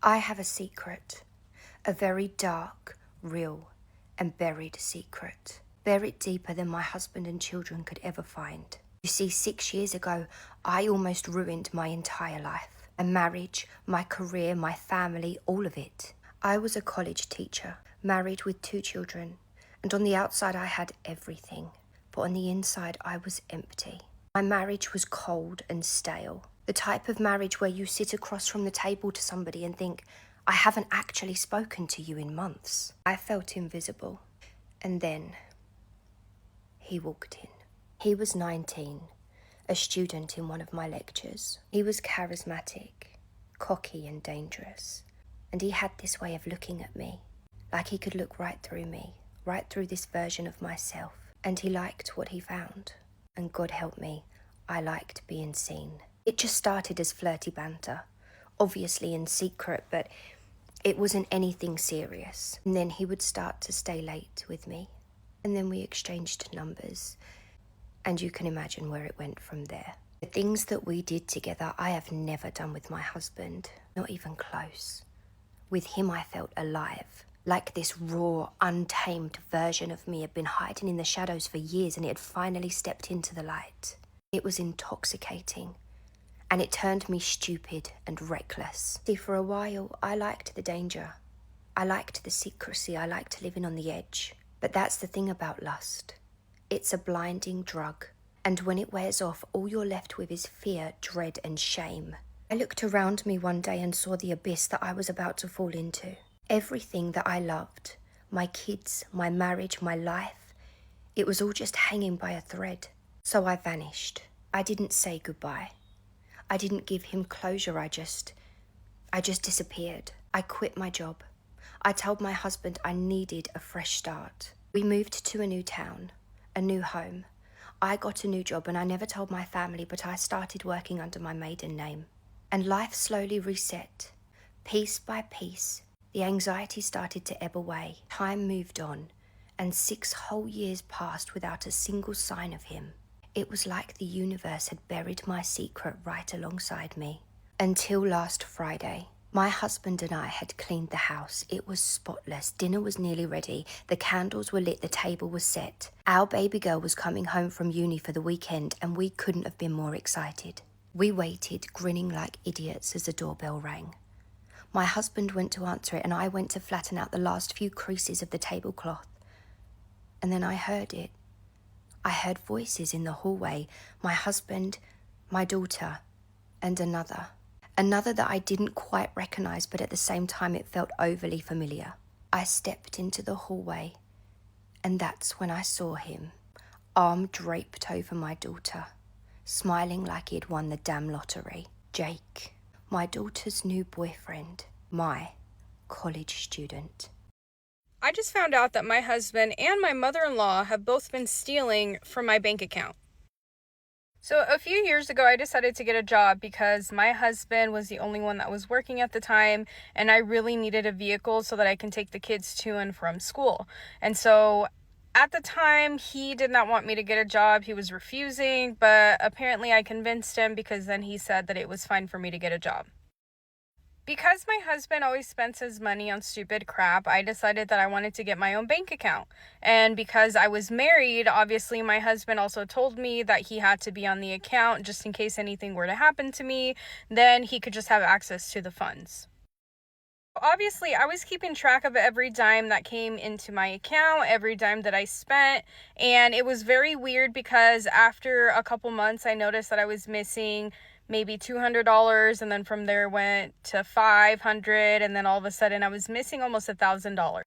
I have a secret, a very dark, real, and buried secret. Buried deeper than my husband and children could ever find. You see, 6 years ago, I almost ruined my entire life. My marriage, my career, my family, all of it. I was a college teacher, married with 2 children, and on the outside I had everything, but on the inside I was empty. My marriage was cold and stale. The type of marriage where you sit across from the table to somebody and think, I haven't actually spoken to you in months. I felt invisible. And then he walked in. He was 19, a student in one of my lectures. He was charismatic, cocky and dangerous. And he had this way of looking at me, like he could look right through me, right through this version of myself. And he liked what he found. And God help me, I liked being seen. It just started as flirty banter, obviously in secret, but it wasn't anything serious. And then he would start to stay late with me. And then we exchanged numbers. And you can imagine where it went from there. The things that we did together, I have never done with my husband, not even close. With him, I felt alive. Like this raw, untamed version of me had been hiding in the shadows for years and it had finally stepped into the light. It was intoxicating. And it turned me stupid and reckless. See, for a while, I liked the danger. I liked the secrecy. I liked living on the edge. But that's the thing about lust. It's a blinding drug. And when it wears off, all you're left with is fear, dread, and shame. I looked around me one day and saw the abyss that I was about to fall into. Everything that I loved, my kids, my marriage, my life, it was all just hanging by a thread. So I vanished. I didn't say goodbye. I didn't give him closure, I just disappeared. I quit my job. I told my husband I needed a fresh start. We moved to a new town, a new home. I got a new job and I never told my family, but I started working under my maiden name. And life slowly reset. Piece by piece, the anxiety started to ebb away. Time moved on, and 6 whole years passed without a single sign of him. It was like the universe had buried my secret right alongside me. Until last Friday. My husband and I had cleaned the house. It was spotless. Dinner was nearly ready. The candles were lit. The table was set. Our baby girl was coming home from uni for the weekend, and we couldn't have been more excited. We waited, grinning like idiots, as the doorbell rang. My husband went to answer it, and I went to flatten out the last few creases of the tablecloth. And then I heard it. I heard voices in the hallway, my husband, my daughter, and another. Another that I didn't quite recognize, but at the same time it felt overly familiar. I stepped into the hallway, and that's when I saw him, arm draped over my daughter, smiling like he had won the damn lottery. Jake, my daughter's new boyfriend, my college student. I just found out that my husband and my mother-in-law have both been stealing from my bank account. So a few years ago, I decided to get a job because my husband was the only one that was working at the time, and I really needed a vehicle so that I can take the kids to and from school. And so at the time, he did not want me to get a job. He was refusing, but apparently I convinced him because then he said that it was fine for me to get a job. Because my husband always spends his money on stupid crap, I decided that I wanted to get my own bank account. And because I was married, obviously my husband also told me that he had to be on the account just in case anything were to happen to me, then he could just have access to the funds. Obviously, I was keeping track of every dime that came into my account, every dime that I spent, and it was very weird because after a couple months, I noticed that I was missing maybe $200, and then from there went to $500, and then all of a sudden I was missing almost $1,000.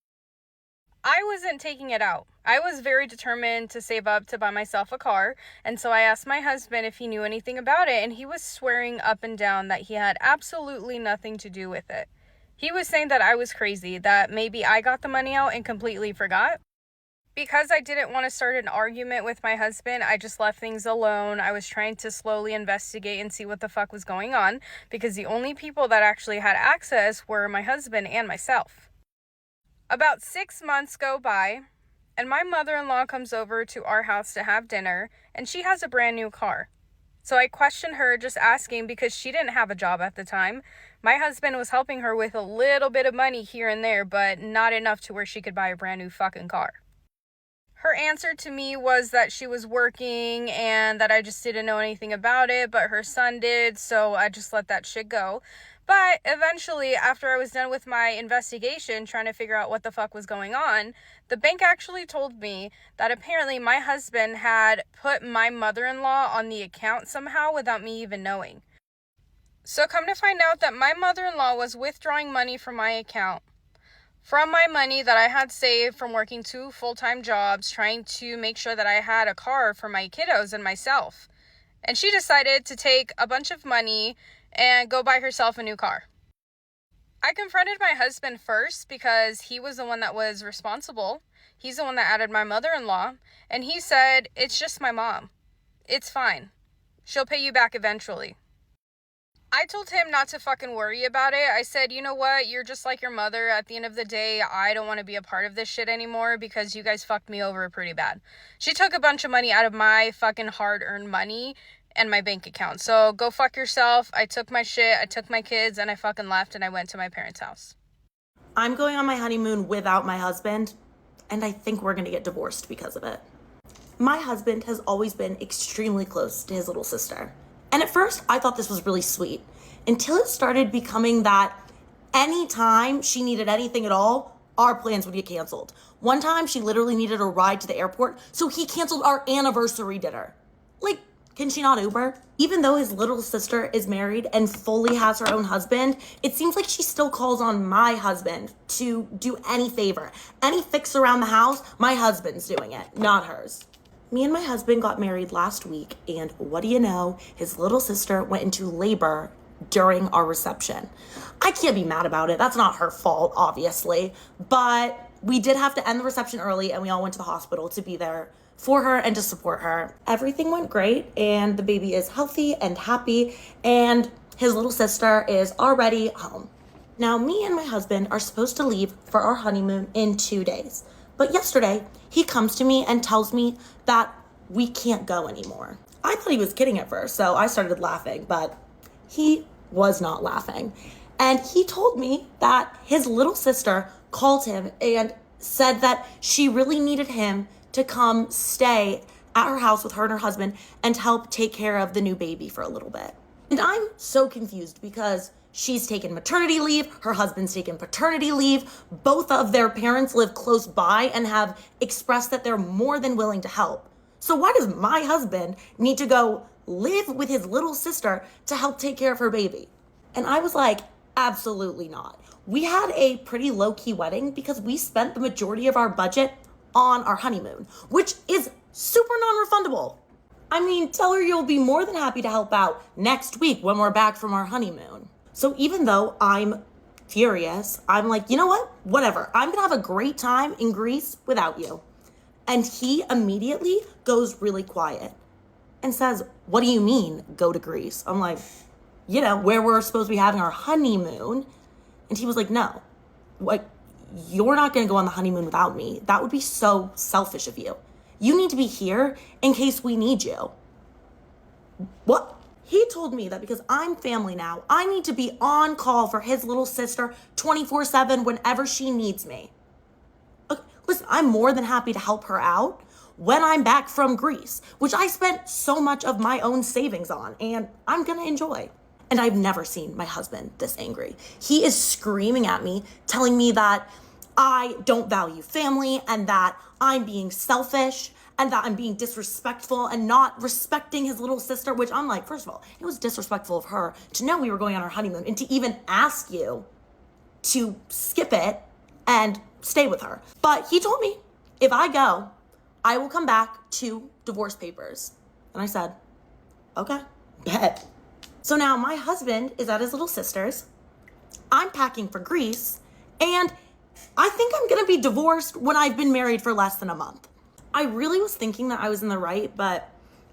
I wasn't taking it out. I was very determined to save up to buy myself a car, and so I asked my husband if he knew anything about it, and he was swearing up and down that he had absolutely nothing to do with it. He was saying that I was crazy, that maybe I got the money out and completely forgot. Because I didn't want to start an argument with my husband, I just left things alone. I was trying to slowly investigate and see what the fuck was going on, because the only people that actually had access were my husband and myself. About 6 months go by, and my mother-in-law comes over to our house to have dinner, and she has a brand new car. So I questioned her, just asking, because she didn't have a job at the time. My husband was helping her with a little bit of money here and there, but not enough to where she could buy a brand new fucking car. Her answer to me was that she was working and that I just didn't know anything about it, but her son did, so I just let that shit go. But eventually, after I was done with my investigation, trying to figure out what the fuck was going on, the bank actually told me that apparently my husband had put my mother-in-law on the account somehow without me even knowing. So come to find out that my mother-in-law was withdrawing money from my account, from my money that I had saved from working 2 full-time jobs, trying to make sure that I had a car for my kiddos and myself. And she decided to take a bunch of money and go buy herself a new car. I confronted my husband first because he was the one that was responsible. He's the one that added my mother-in-law. And he said, "It's just my mom. It's fine. She'll pay you back eventually." I told him not to fucking worry about it. I said, "You know what? You're just like your mother. At the end of the day, I don't want to be a part of this shit anymore because you guys fucked me over pretty bad." She took a bunch of money out of my fucking hard-earned money and my bank account. So go fuck yourself. I took my shit, I took my kids, and I fucking left and I went to my parents' house. I'm going on my honeymoon without my husband, and I think we're gonna get divorced because of it. My husband has always been extremely close to his little sister. And at first, I thought this was really sweet, until it started becoming that anytime she needed anything at all, our plans would get canceled. One time, she literally needed a ride to the airport, so he canceled our anniversary dinner. Like, can she not Uber? Even though his little sister is married and fully has her own husband, it seems like she still calls on my husband to do any favor. Any fix around the house, my husband's doing it, not hers. Me and my husband got married last week, and what do you know? His little sister went into labor during our reception. I can't be mad about it. That's not her fault, obviously. But we did have to end the reception early, and we all went to the hospital to be there for her and to support her. Everything went great, and the baby is healthy and happy, and his little sister is already home. Now, me and my husband are supposed to leave for our honeymoon in 2 days. But yesterday, he comes to me and tells me that we can't go anymore. I thought he was kidding at first, so I started laughing, but he was not laughing. And he told me that his little sister called him and said that she really needed him to come stay at her house with her and her husband and help take care of the new baby for a little bit. And I'm so confused because she's taken maternity leave, her husband's taken paternity leave, both of their parents live close by and have expressed that they're more than willing to help. So why does my husband need to go live with his little sister to help take care of her baby? And I was like, absolutely not. We had a pretty low-key wedding because we spent the majority of our budget on our honeymoon, which is super non-refundable. I mean, tell her you'll be more than happy to help out next week when we're back from our honeymoon. So even though I'm furious, I'm like, you know what? Whatever. I'm gonna have a great time in Greece without you. And he immediately goes really quiet and says, "What do you mean, go to Greece?" I'm like, where we're supposed to be having our honeymoon. And he was like, "No, like, you're not gonna go on the honeymoon without me. That would be so selfish of you. You need to be here in case we need you." What? He told me that because I'm family now, I need to be on call for his little sister 24/7 whenever she needs me. Okay, listen, I'm more than happy to help her out when I'm back from Greece, which I spent so much of my own savings on, and I'm gonna enjoy. And I've never seen my husband this angry. He is screaming at me, telling me that I don't value family and that I'm being selfish and that I'm being disrespectful and not respecting his little sister, which I'm like, first of all, it was disrespectful of her to know we were going on our honeymoon and to even ask you to skip it and stay with her. But he told me, if I go, I will come back to divorce papers. And I said, okay, bet. So now my husband is at his little sister's, I'm packing for Greece, and I think I'm gonna be divorced when I've been married for less than a month. I really was thinking that I was in the right, but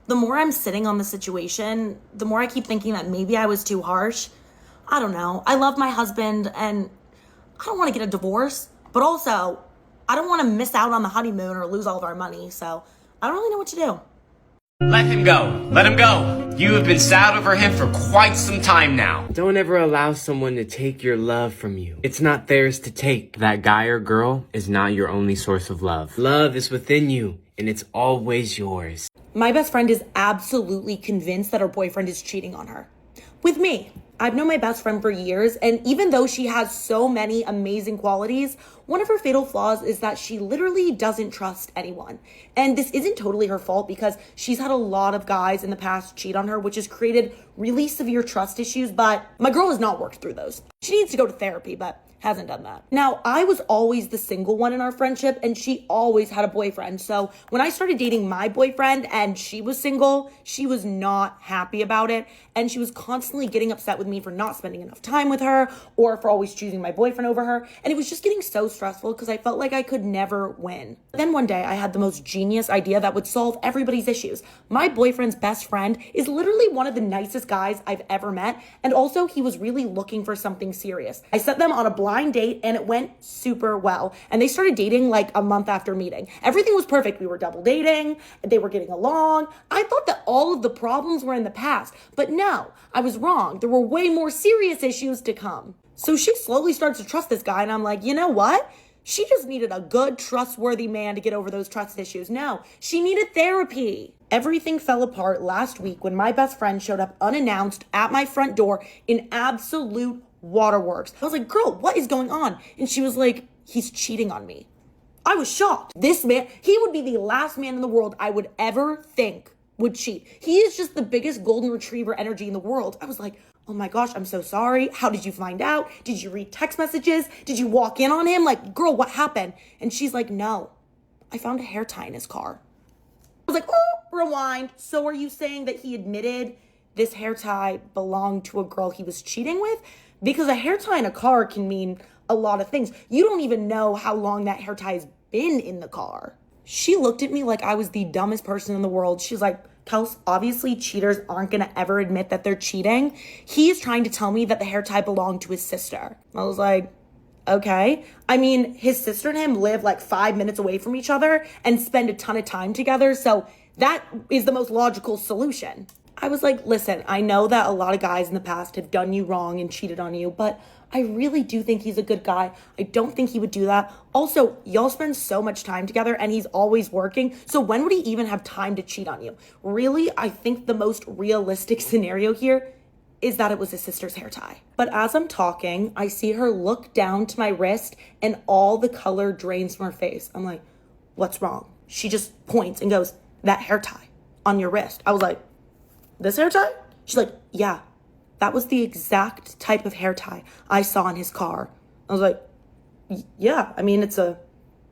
the more I'm sitting on the situation, the more I keep thinking that maybe I was too harsh. I don't know. I love my husband and I don't want to get a divorce, but also I don't want to miss out on the honeymoon or lose all of our money. So I don't really know what to do. Let him go. Let him go. You have been sad over him for quite some time now. Don't ever allow someone to take your love from you. It's not theirs to take. That guy or girl is not your only source of love. Love is within you, and it's always yours. My best friend is absolutely convinced that her boyfriend is cheating on her. With me, I've known my best friend for years, and even though she has so many amazing qualities, one of her fatal flaws is that she literally doesn't trust anyone. And this isn't totally her fault because she's had a lot of guys in the past cheat on her, which has created really severe trust issues, but my girl has not worked through those. She needs to go to therapy, but hasn't done that. Now, I was always the single one in our friendship, and she always had a boyfriend. So when I started dating my boyfriend and she was single, she was not happy about it. And she was constantly getting upset with me for not spending enough time with her or for always choosing my boyfriend over her. And it was just getting so stressful because I felt like I could never win. Then one day I had the most genius idea that would solve everybody's issues. My boyfriend's best friend is literally one of the nicest guys I've ever met. And also he was really looking for something serious. I set them on a blind date and it went super well. And they started dating like a month after meeting. Everything was perfect. We were double dating. They were getting along. I thought that all of the problems were in the past, but no, I was wrong. There were way more serious issues to come. So she slowly starts to trust this guy and I'm like, you know what? She just needed a good, trustworthy man to get over those trust issues. No, she needed therapy. Everything fell apart last week when my best friend showed up unannounced at my front door in absolute waterworks. I was like, girl, what is going on? And she was like, he's cheating on me. I was shocked. This man, he would be the last man in the world I would ever think would cheat. He is just the biggest golden retriever energy in the world. I was like, oh my gosh, I'm so sorry. How did you find out? Did you read text messages? Did you walk in on him? Like, girl, what happened? And she's like, no, I found a hair tie in his car. I was like, oh, rewind. So are you saying that he admitted this hair tie belonged to a girl he was cheating with? Because a hair tie in a car can mean a lot of things. You don't even know how long that hair tie has been in the car. She looked at me like I was the dumbest person in the world. She's like, Kels, obviously cheaters aren't going to ever admit that they're cheating. He's trying to tell me that the hair tie belonged to his sister. I was like, okay. I mean, his sister and him live like 5 minutes away from each other and spend a ton of time together. So that is the most logical solution. I was like, listen, I know that a lot of guys in the past have done you wrong and cheated on you, but I really do think he's a good guy. I don't think he would do that. Also, y'all spend so much time together and he's always working. So when would he even have time to cheat on you? Really, I think the most realistic scenario here is that it was his sister's hair tie. But as I'm talking, I see her look down to my wrist and all the color drains from her face. I'm like, what's wrong? She just points and goes, that hair tie on your wrist. I was like, this hair tie? She's like, yeah, that was the exact type of hair tie I saw in his car. I was like, yeah, I mean, it's a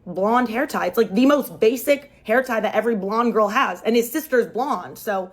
blonde hair tie. It's like the most basic hair tie that every blonde girl has. And his sister's blonde. So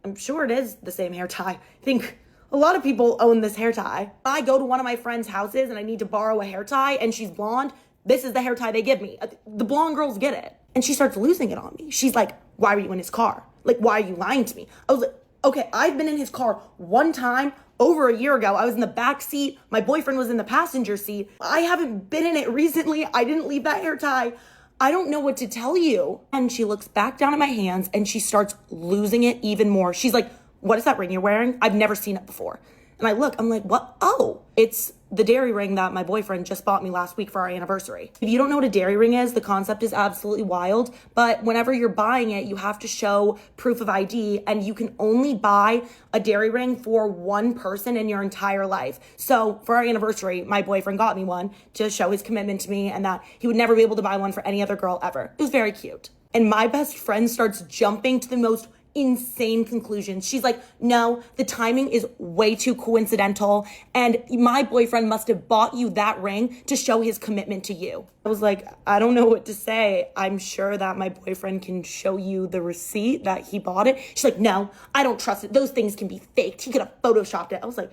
I'm sure it is the same hair tie. I think a lot of people own this hair tie. I go to one of my friends' houses and I need to borrow a hair tie and she's blonde. This is the hair tie they give me. The blonde girls get it. And she starts losing it on me. She's like, why were you in his car? Like, why are you lying to me? I was like, okay, I've been in his car one time over a year ago. I was in the back seat. My boyfriend was in the passenger seat. I haven't been in it recently. I didn't leave that hair tie. I don't know what to tell you. And she looks back down at my hands and she starts losing it even more. She's like, what is that ring you're wearing? I've never seen it before. And I look, I'm like, what? Oh, it's the dairy ring that my boyfriend just bought me last week for our anniversary. If you don't know what a dairy ring is, the concept is absolutely wild. But whenever you're buying it, you have to show proof of ID and you can only buy a dairy ring for one person in your entire life. So for our anniversary, my boyfriend got me one to show his commitment to me and that he would never be able to buy one for any other girl ever. It was very cute. And my best friend starts jumping to the most insane conclusions. She's like, no, the timing is way too coincidental and my boyfriend must have bought you that ring to show his commitment to you. I was like, I don't know what to say. I'm sure that my boyfriend can show you the receipt that he bought it. She's like, no, I don't trust it. Those things can be faked. He could have photoshopped it. I was like,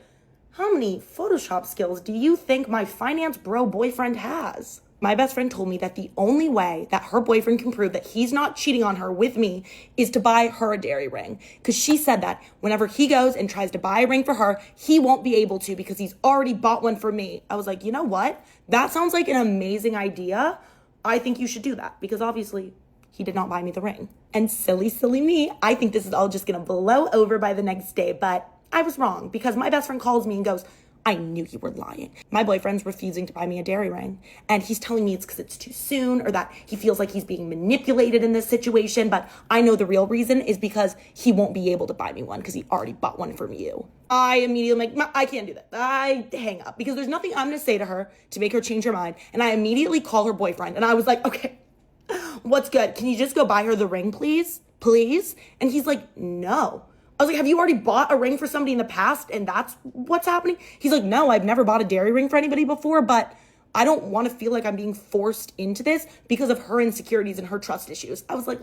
how many Photoshop skills do you think my finance bro boyfriend has? My best friend told me that the only way that her boyfriend can prove that he's not cheating on her with me is to buy her a dairy ring. Because she said that whenever he goes and tries to buy a ring for her, he won't be able to because he's already bought one for me. I was like, you know what? That sounds like an amazing idea. I think you should do that because obviously he did not buy me the ring. And silly me, I think this is all just gonna blow over by the next day, but I was wrong because my best friend calls me and goes, I knew you were lying. My boyfriend's refusing to buy me a dairy ring. And he's telling me it's because it's too soon or that he feels like he's being manipulated in this situation. But I know the real reason is because he won't be able to buy me one because he already bought one from you. I immediately am like, I can't do that. I hang up because there's nothing I'm going to say to her to make her change her mind. And I immediately call her boyfriend. And I was like, okay, what's good? Can you just go buy her the ring, please? Please? And he's like, no. I was like, have you already bought a ring for somebody in the past and that's what's happening? He's like, no, I've never bought a dairy ring for anybody before, but I don't want to feel like I'm being forced into this because of her insecurities and her trust issues. I was like,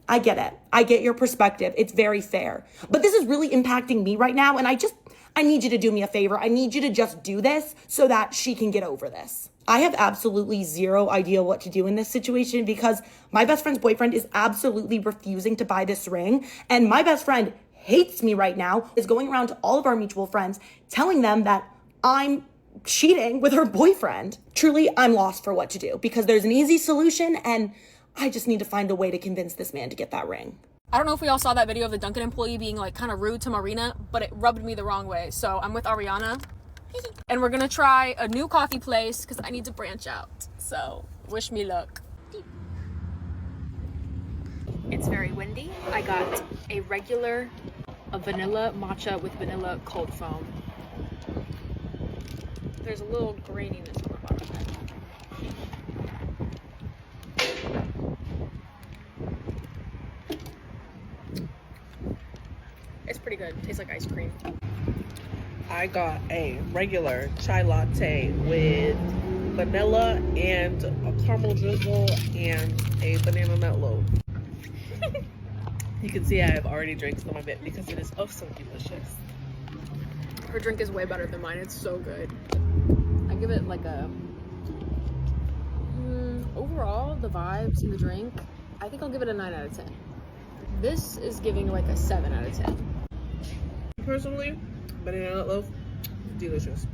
I get it. I get your perspective. It's very fair. But this is really impacting me right now. And I need you to do me a favor. I need you to just do this so that she can get over this. I have absolutely zero idea what to do in this situation because my best friend's boyfriend is absolutely refusing to buy this ring. And my best friend hates me right now, is going around to all of our mutual friends, telling them that I'm cheating with her boyfriend. Truly, I'm lost for what to do because there's an easy solution and I just need to find a way to convince this man to get that ring. I don't know if we all saw that video of the Dunkin' employee being like kind of rude to Marina, but it rubbed me the wrong way. So I'm with Ariana and we're gonna try a new coffee place because I need to branch out. So wish me luck. It's very windy. I got a vanilla matcha with vanilla cold foam. There's a little graininess on the bottom of it. It's pretty good. Tastes like ice cream. I got a regular chai latte with vanilla and a caramel drizzle and a banana nut loaf. You can see I have already drank some of it because it is oh so delicious. Her drink is way better than mine. It's so good. I give it like a overall the vibes in the drink, I think I'll give it a 9 out of 10. This is giving like a 7 out of 10. Personally, banana nut loaf, delicious.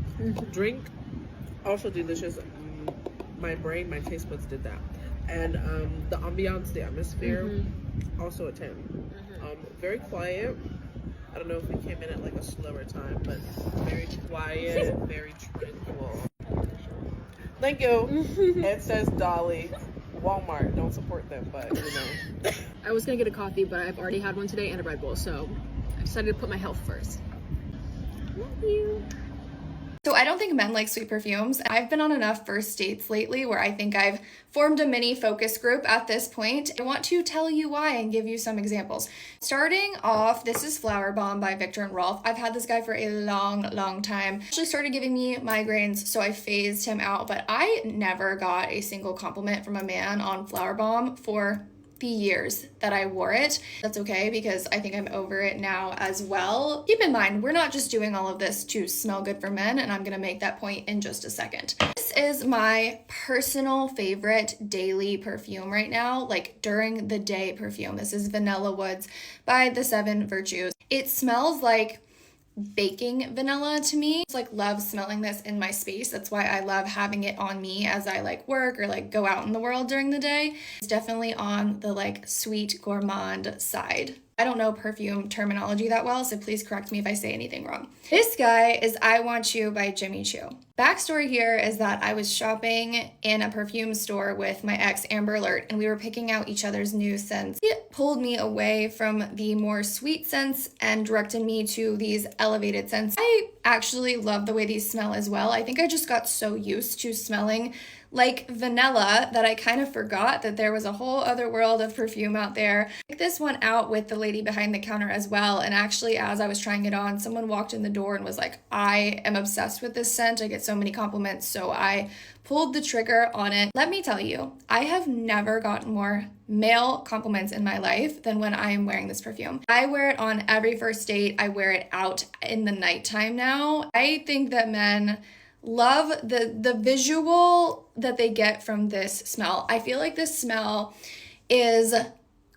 Drink, also delicious. My brain, my taste buds did that. And the ambiance, the atmosphere, also a 10. Very quiet. I don't know if we came in at like a slower time, but very quiet, very tranquil. Thank you. It says Dolly. Walmart, don't support them, but you know. I was gonna get a coffee, but I've already had one today and a Red Bull, so I decided to put my health first. Love you. So I don't think men like sweet perfumes. I've been on enough first dates lately where I think I've formed a mini focus group at this point. I want to tell you why and give you some examples. Starting off, this is Flower Bomb by Victor and Rolf. I've had this guy for a long time. Actually started giving me migraines, so I phased him out, but I never got a single compliment from a man on Flower Bomb for the years that I wore it. That's okay because I think I'm over it now as well. Keep in mind, we're not just doing all of this to smell good for men, and I'm gonna make that point in just a second. This is my personal favorite daily perfume right now, like during the day perfume. This is Vanilla Woods by the 7 Virtues. It smells like baking vanilla to me. It's like love smelling this in my space. That's why I love having it on me as I like work or like go out in the world during the day. It's definitely on the like sweet gourmand side. I don't know perfume terminology that well, so please correct me if I say anything wrong. This guy is I Want You by Jimmy Choo. Backstory here is that I was shopping in a perfume store with my ex Amber Alert and we were picking out each other's new scents. It pulled me away from the more sweet scents and directed me to these elevated scents. I actually love the way these smell as well. I think I just got so used to smelling like vanilla that I kind of forgot that there was a whole other world of perfume out there. I picked this one out with the lady behind the counter as well, and actually as I was trying it on, someone walked in the door and was like, I am obsessed with this scent. I get so many compliments, so I pulled the trigger on it. Let me tell you, I have never gotten more male compliments in my life than when I am wearing this perfume. I wear it on every first date. I wear it out in the nighttime now. I think that men love the visual that they get from this smell. I feel like this smell is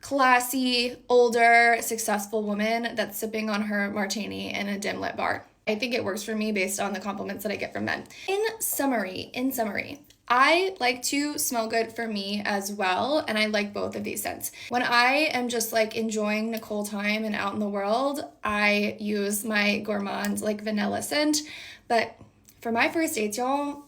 classy, older, successful woman that's sipping on her martini in a dim lit bar. I think it works for me based on the compliments that I get from men. In summary, I like to smell good for me as well, and I like both of these scents. When I am just like enjoying Nicole time and out in the world, I use my Gourmand like vanilla scent, but for my first dates, y'all,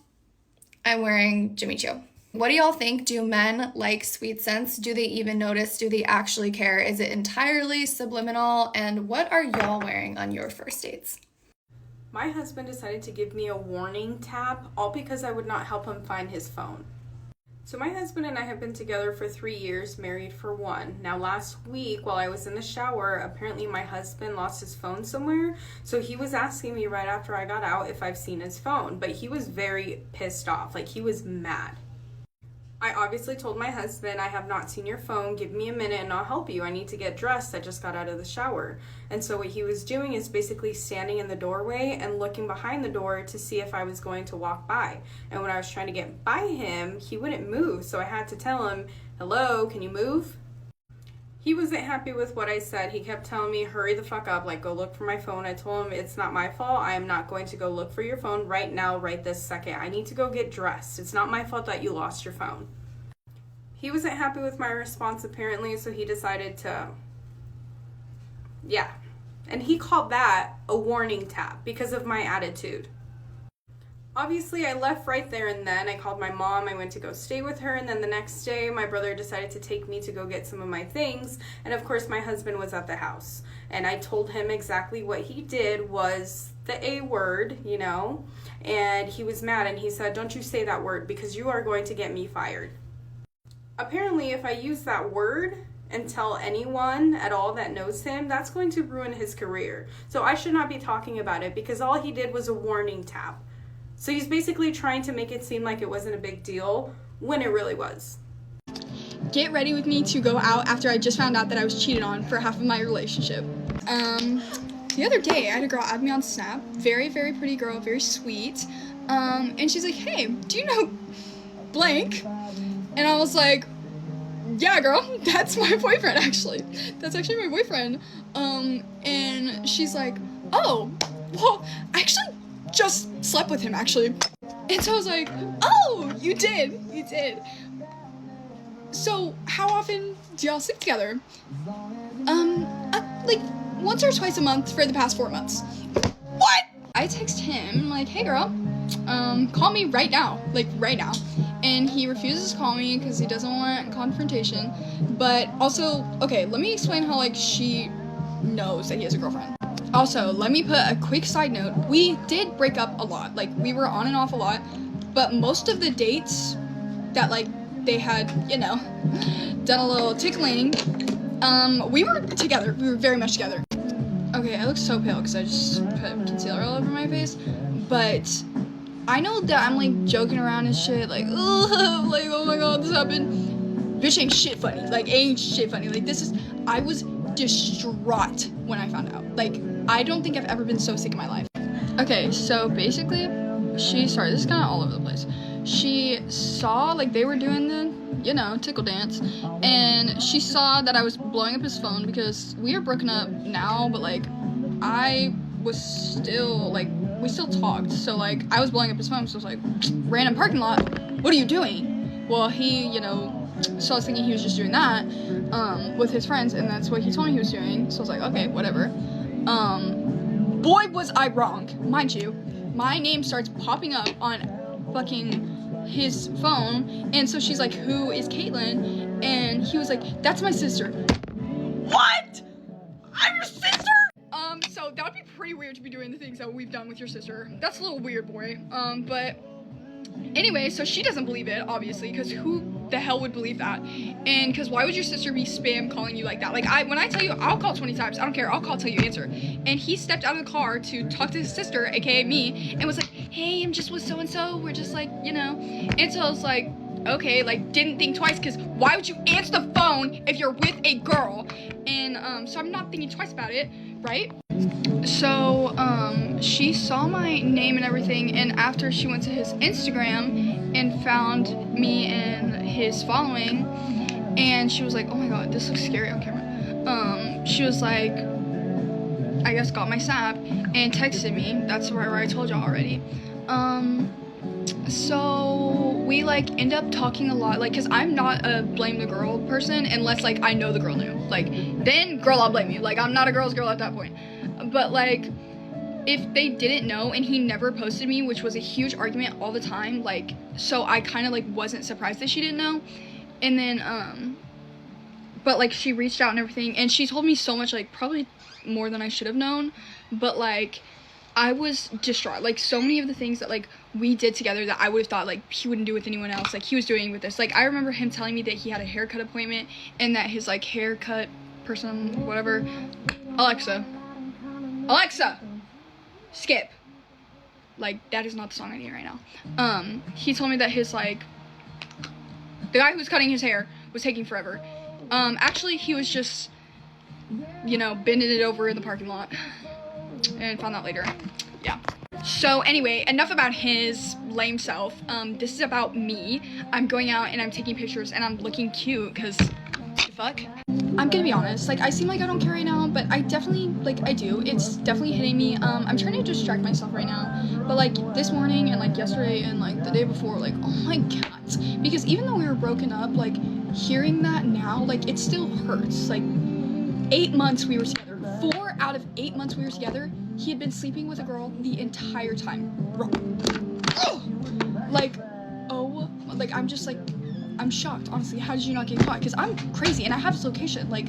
I'm wearing Jimmy Choo. What do y'all think? Do men like sweet scents? Do they even notice? Do they actually care? Is it entirely subliminal? And what are y'all wearing on your first dates? My husband decided to give me a warning tap, all because I would not help him find his phone. So my husband and I have been together for 3 years, married for 1. Now last week, while I was in the shower, apparently my husband lost his phone somewhere. So he was asking me right after I got out if I've seen his phone, but he was very pissed off, like he was mad. I obviously told my husband, I have not seen your phone, give me a minute and I'll help you. I need to get dressed, I just got out of the shower. And so what he was doing is basically standing in the doorway and looking behind the door to see if I was going to walk by. And when I was trying to get by him, he wouldn't move, so I had to tell him, hello, can you move? He wasn't happy with what I said. He kept telling me, hurry the fuck up, like go look for my phone. I told him it's not my fault. I am not going to go look for your phone right now, right this second. I need to go get dressed. It's not my fault that you lost your phone. He wasn't happy with my response apparently, so he decided to, yeah. And he called that a warning tap because of my attitude. Obviously, I left right there and then. I called my mom, I went to go stay with her, and then the next day, my brother decided to take me to go get some of my things, and of course, my husband was at the house. And I told him exactly what he did was the A word, you know, and he was mad, and he said, don't you say that word, because you are going to get me fired. Apparently, if I use that word and tell anyone at all that knows him, that's going to ruin his career. So I should not be talking about it, because all he did was a warning tap. So he's basically trying to make it seem like it wasn't a big deal when it really was. Get ready with me to go out after I just found out that I was cheated on for half of my relationship. The other day I had a girl add me on Snap, very, very pretty girl, very sweet. And she's like, hey, do you know blank? And I was like, yeah, girl, that's my boyfriend, actually. That's actually my boyfriend. And she's like, oh, well, I actually just slept with him, actually. And so I was like, oh, you did. So how often do y'all sleep together? Like once or twice a month for the past 4 months. What? I text him like, hey girl, call me right now, like right now. And he refuses to call me because he doesn't want confrontation. But also, okay, let me explain how like she knows that he has a girlfriend. Also, let me put a quick side note. We did break up a lot. Like, we were on and off a lot. But most of the dates that, like, they had, you know, done a little tickling, we were together. We were very much together. Okay, I look so pale because I just put concealer all over my face. But I know that I'm, like, joking around and shit. Like, ugh, like, oh my god, this happened. Bitch ain't shit funny. Like, ain't shit funny. Like, I was distraught when I found out. Like, I don't think I've ever been so sick in my life. Okay, so basically, sorry, this is kind of all over the place. She saw, like, they were doing the, you know, tickle dance, and she saw that I was blowing up his phone because we are broken up now, but, like, I was still, like, we still talked, so, like, I was blowing up his phone, so I was like, random parking lot, what are you doing? Well, he, you know, so I was thinking he was just doing that, with his friends, and that's what he told me he was doing, so I was like, okay, whatever. Boy, was I wrong. Mind you, my name starts popping up on fucking his phone, and so she's like, who is Caitlin? And he was like, that's my sister. What? I'm your sister? So that would be pretty weird to be doing the things that we've done with your sister. That's a little weird, boy. But anyway, so she doesn't believe it, obviously, because who the hell would believe that? And because why would your sister be spam calling you like that? Like, when I tell you, I'll call 20 times. I don't care. I'll call till you answer. And he stepped out of the car to talk to his sister, aka me, and was like, hey, I'm just with so-and-so. We're just like, you know. And so I was like, okay, like, didn't think twice, because why would you answer the phone if you're with a girl? And so I'm not thinking twice about it, right? So she saw my name and everything, and after she went to his Instagram and found me and his following, and she was like, oh my god, this looks scary on camera. She was like, I guess got my snap and texted me. That's where I told y'all already. So we like end up talking a lot, like, because I'm not a blame the girl person unless like I know the girl knew. Like, then girl, I'll blame you. Like, I'm not a girl's girl at that point. But like, if they didn't know and he never posted me, which was a huge argument all the time, like, so I kind of like wasn't surprised that she didn't know. And then but like she reached out and everything, and she told me so much, like probably more than I should have known. But like, I was distraught. Like, so many of the things that like we did together that I would have thought like he wouldn't do with anyone else, like he was doing with this. Like, I remember him telling me that he had a haircut appointment and that his like haircut person, whatever, Alexa, skip. Like, that is not the song I need right now. He told me that his like, the guy who was cutting his hair was taking forever. Actually, he was just, you know, bending it over in the parking lot, and found out later. Yeah. So anyway, enough about his lame self. This is about me. I'm going out and I'm taking pictures and I'm looking cute, because the fuck? I'm gonna be honest, like, I seem like I don't care right now, but I definitely, like, I do. It's definitely hitting me. I'm trying to distract myself right now, but like this morning and like yesterday and like the day before, like, oh my god. Because even though we were broken up, like, hearing that now, like, it still hurts. Like, 8 months we were together. 4 out of 8 months we were together, he had been sleeping with a girl the entire time. Bro. Like, oh, like, I'm just like, I'm shocked, honestly. How did you not get caught? Because I'm crazy and I have his location. Like,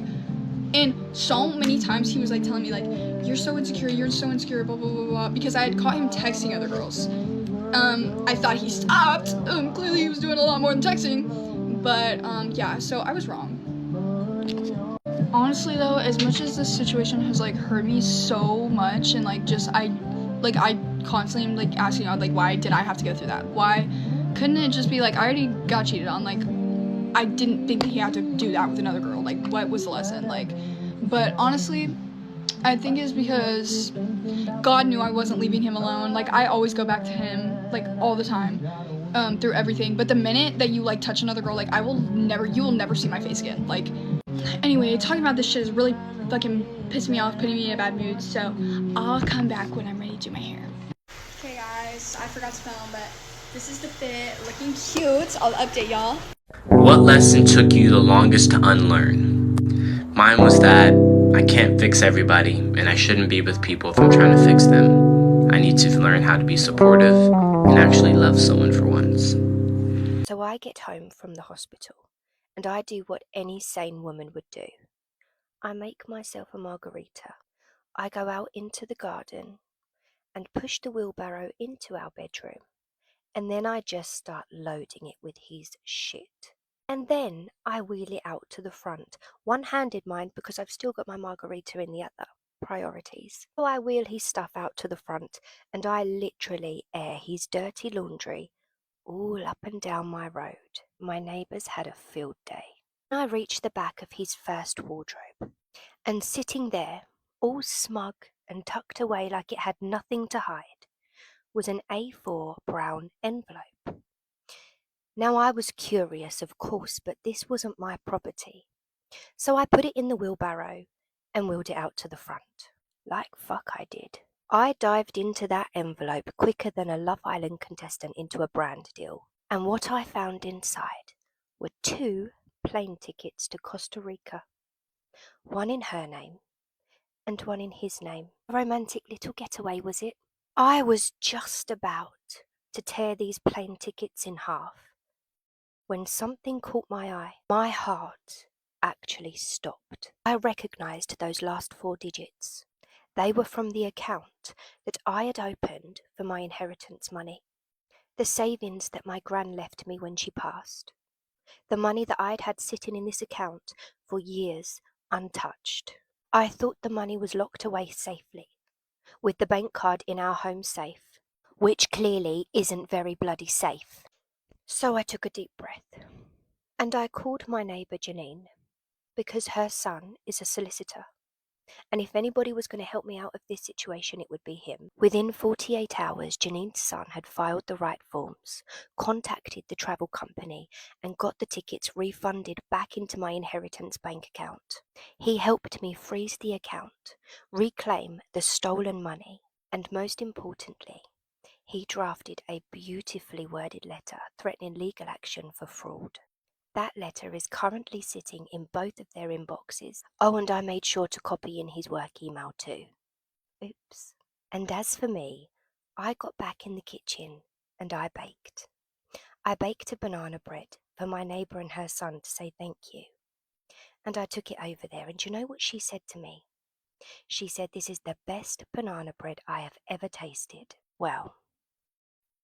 and so many times he was like telling me like, you're so insecure, blah, blah, blah, blah, because I had caught him texting other girls. I thought he stopped. Clearly he was doing a lot more than texting. But, yeah, so I was wrong. Honestly though, as much as this situation has like hurt me so much, and like just I constantly am like asking God, like, why did I have to go through that? Why couldn't it just be like, I already got cheated on, like, I didn't think that he had to do that with another girl, like, what was the lesson? Like, but honestly, I think it's because God knew I wasn't leaving him alone. Like, I always go back to him, like, all the time, through everything. But the minute that you like touch another girl, like, you will never see my face again. Like, anyway, talking about this shit is really fucking pissing me off, putting me in a bad mood, so I'll come back when I'm ready to do my hair. Okay guys, I forgot to film, but this is the fit, looking cute. I'll update y'all. What lesson took you the longest to unlearn? Mine was that I can't fix everybody, and I shouldn't be with people if I'm trying to fix them. I need to learn how to be supportive and actually love someone for once. So I get home from the hospital, and I do what any sane woman would do. I make myself a margarita. I go out into the garden and push the wheelbarrow into our bedroom, and then I just start loading it with his shit. And then I wheel it out to the front, one-handed mind because I've still got my margarita in the other. Priorities. So I wheel his stuff out to the front, and I literally air his dirty laundry all up and down my road. My neighbours had a field day. I reached the back of his first wardrobe, and sitting there, all smug and tucked away like it had nothing to hide, was an A4 brown envelope. Now I was curious, of course, but this wasn't my property. So I put it in the wheelbarrow and wheeled it out to the front. Like fuck I did. I dived into that envelope quicker than a Love Island contestant into a brand deal. And what I found inside were 2 plane tickets to Costa Rica. One in her name and one in his name. A romantic little getaway, was it? I was just about to tear these plane tickets in half when something caught my eye. My heart actually stopped. I recognized those last 4 digits. They were from the account that I had opened for my inheritance money. The savings that my gran left me when she passed. The money that I'd had sitting in this account for years untouched. I thought the money was locked away safely, with the bank card in our home safe, which clearly isn't very bloody safe. So I took a deep breath, and I called my neighbour Janine, because her son is a solicitor, and if anybody was going to help me out of this situation, it would be him. Within 48 hours, Janine's son had filed the right forms, contacted the travel company, and got the tickets refunded back into my inheritance bank account. He helped me freeze the account, reclaim the stolen money, and most importantly, He drafted a beautifully worded letter threatening legal action for fraud. That letter is currently sitting in both of their inboxes. Oh, and I made sure to copy in his work email too. Oops. And as for me, I got back in the kitchen and I baked. I baked a banana bread for my neighbour and her son to say thank you. And I took it over there, and you know what she said to me? She said, "This is the best banana bread I have ever tasted." Well,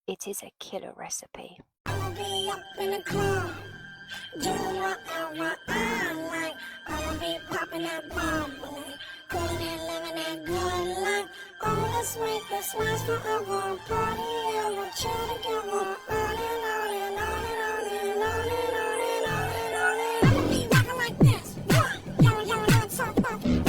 it is a killer recipe. I'ma be up in the club, doing whatever I like. I'ma be popping that bubbly, cooling and living that good life. Oh, let's make this last forever. Party and we'll chill together. On and on and on and on and on and on and on and on and on. I'ma be rocking like this. Yo, that's so fucking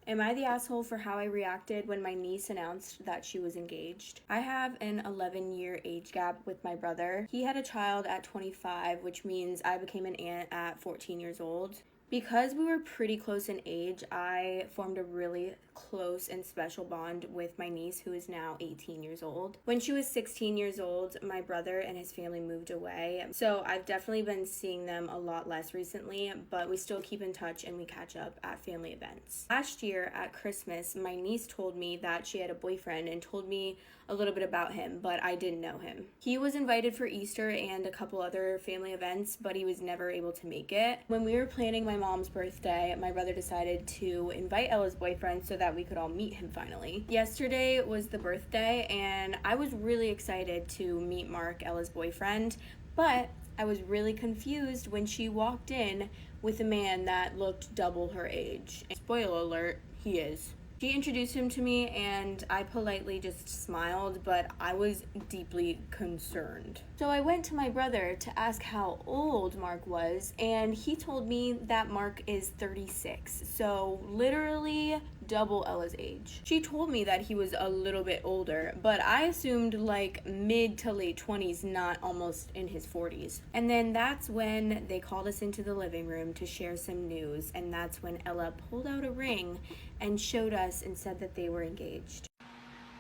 Am I the asshole for how I reacted when my niece announced that she was engaged? I have an 11-year age gap with my brother. He had a child at 25, which means I became an aunt at 14 years old. Because we were pretty close in age, I formed a really close and special bond with my niece, who is now 18 years old. When she was 16 years old, my brother and his family moved away, so I've definitely been seeing them a lot less recently, but we still keep in touch and we catch up at family events. Last year at Christmas, my niece told me that she had a boyfriend and told me a little bit about him, but I didn't know him. He was invited for Easter and a couple other family events, but he was never able to make it. When we were planning my mom's birthday, my brother decided to invite Ella's boyfriend so that we could all meet him finally. Yesterday was the birthday, and I was really excited to meet Mark, Ella's boyfriend, but I was really confused when she walked in with a man that looked double her age. And spoiler alert, he is. She introduced him to me and I politely just smiled, but I was deeply concerned. So I went to my brother to ask how old Mark was, and he told me that Mark is 36, so literally double Ella's age. She told me that he was a little bit older, but I assumed like mid to late 20s, not almost in his 40s. And then that's when they called us into the living room to share some news, and that's when Ella pulled out a ring and showed us and said that they were engaged.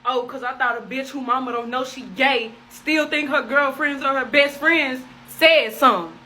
Oh, cause I thought a bitch who mama don't know she gay still think her girlfriends are her best friends said something.